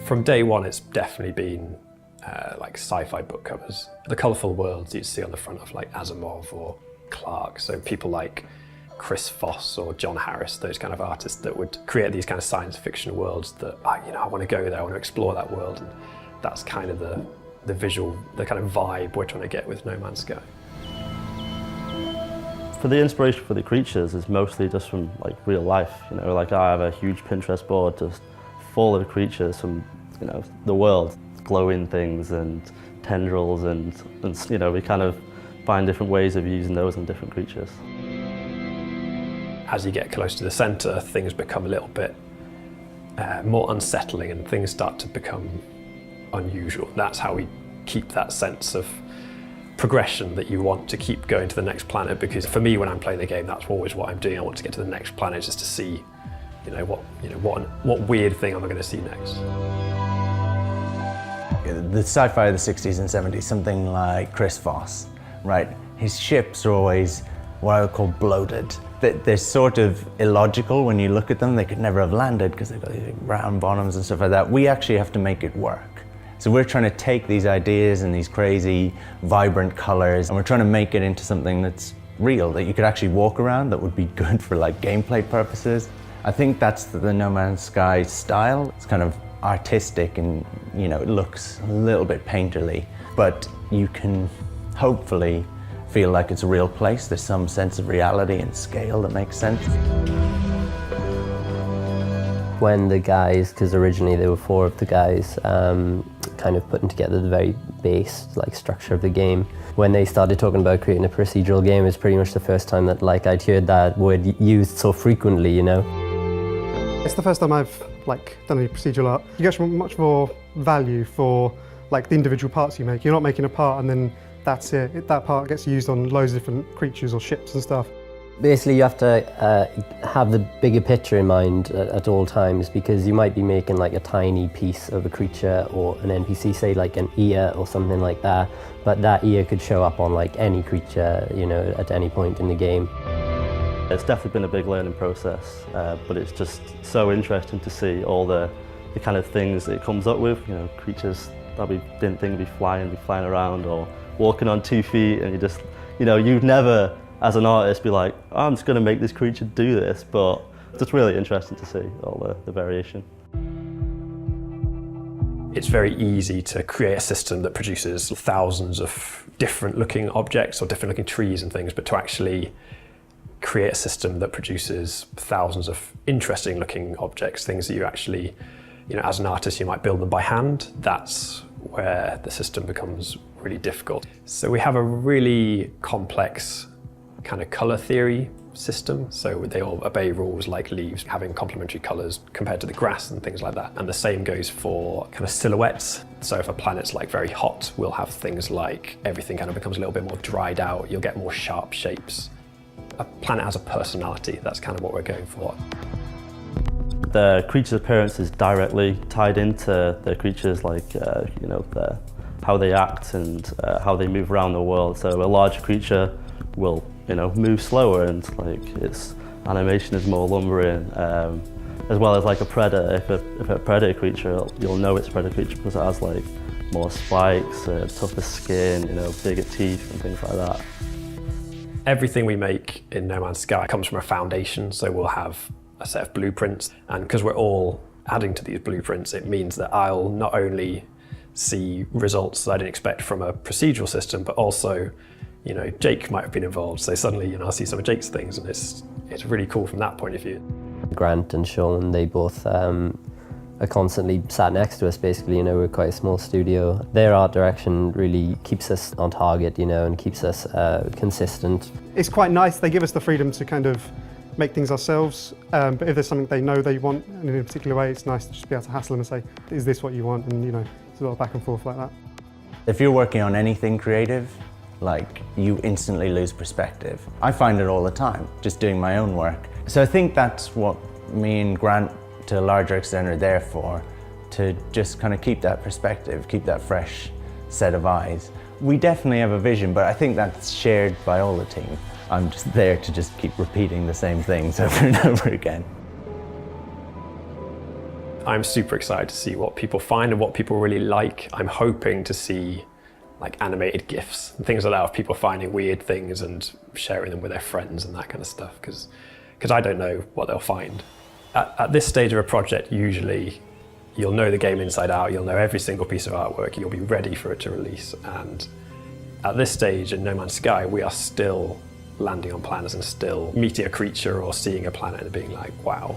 From day one, it's definitely been like sci-fi book covers. The colourful worlds you'd see on the front of like Asimov or Clarke, so people like Chris Foss or John Harris, those kind of artists that would create these kind of science fiction worlds that, I want to go there, I want to explore that world, and that's kind of the visual, the kind of vibe we're trying to get with No Man's Sky. For the inspiration for the creatures is mostly just from like real life, like I have a huge Pinterest board just full of creatures from, the world, glowing things and tendrils and we kind of find different ways of using those in different creatures. As you get close to the centre, things become a little bit more unsettling and things start to become unusual. That's how we keep that sense of progression that you want to keep going to the next planet, because for me, when I'm playing the game, that's always what I'm doing. I want to get to the next planet just to see, what weird thing am I going to see next. The sci-fi of the 60s and 70s, something like Chris Foss, right? His ships are always what I would call bloated. They're sort of illogical when you look at them. They could never have landed because they've got these round bottoms and stuff like that. We actually have to make it work. So we're trying to take these ideas and these crazy, vibrant colors, and we're trying to make it into something that's real, that you could actually walk around, that would be good for like gameplay purposes. I think that's the No Man's Sky style. It's kind of artistic and, it looks a little bit painterly, but you can hopefully feel like it's a real place. There's some sense of reality and scale that makes sense. When the guys, because originally there were 4 of the guys, kind of putting together the very base structure of the game, when they started talking about creating a procedural game, it's pretty much the first time that I'd heard that word used so frequently, It's the first time I've done any procedural art. You get much more value for the individual parts you make. You're not making a part and then that's it. That part gets used on loads of different creatures or ships and stuff. Basically, you have to have the bigger picture in mind at all times, because you might be making a tiny piece of a creature or an NPC, say an ear or something like that, but that ear could show up on any creature, at any point in the game. It's definitely been a big learning process, but it's just so interesting to see all the kind of things it comes up with, creatures that we didn't think would be flying around or walking on 2 feet, and you just, you'd never, as an artist, be like, oh, I'm just going to make this creature do this, but it's just really interesting to see all the variation. It's very easy to create a system that produces thousands of different looking objects or different looking trees and things, but to actually create a system that produces thousands of interesting looking objects, things that you actually, as an artist, you might build them by hand. That's where the system becomes really difficult. So we have a really complex kind of color theory system. So they all obey rules like leaves having complementary colors compared to the grass and things like that. And the same goes for kind of silhouettes. So if a planet's very hot, we'll have things like everything kind of becomes a little bit more dried out. You'll get more sharp shapes. A planet has a personality. That's kind of what we're going for. The creature's appearance is directly tied into the creatures, how they act and how they move around the world. So a large creature will, move slower, and its animation is more lumbering, as well as a predator. If a predator creature, you'll know it's a predator creature because it has more spikes, tougher skin, bigger teeth and things like that. Everything we make in No Man's Sky comes from a foundation, so we'll have a set of blueprints, and because we're all adding to these blueprints, it means that I'll not only see results that I didn't expect from a procedural system, but also, Jake might have been involved, so suddenly, I'll see some of Jake's things, and it's really cool from that point of view. Grant and Sean, they both are constantly sat next to us, basically. We're quite a small studio. Their art direction really keeps us on target, and keeps us consistent. It's quite nice. They give us the freedom to kind of make things ourselves, but if there's something they know they want in a particular way, it's nice to just be able to hassle them and say, is this what you want? And it's a lot of back and forth like that. If you're working on anything creative, you instantly lose perspective. I find it all the time, just doing my own work. So I think that's what me and Grant, to a larger extent, are there for, to just kind of keep that perspective, keep that fresh set of eyes. We definitely have a vision, but I think that's shared by all the team. I'm just there to just keep repeating the same things over and over again. I'm super excited to see what people find and what people really like. I'm hoping to see like animated GIFs and things like that of people finding weird things and sharing them with their friends and that kind of stuff, because I don't know what they'll find. At this stage of a project, usually you'll know the game inside out, you'll know every single piece of artwork, you'll be ready for it to release. And at this stage in No Man's Sky, we are still landing on planets and still meeting a creature or seeing a planet and being like, wow,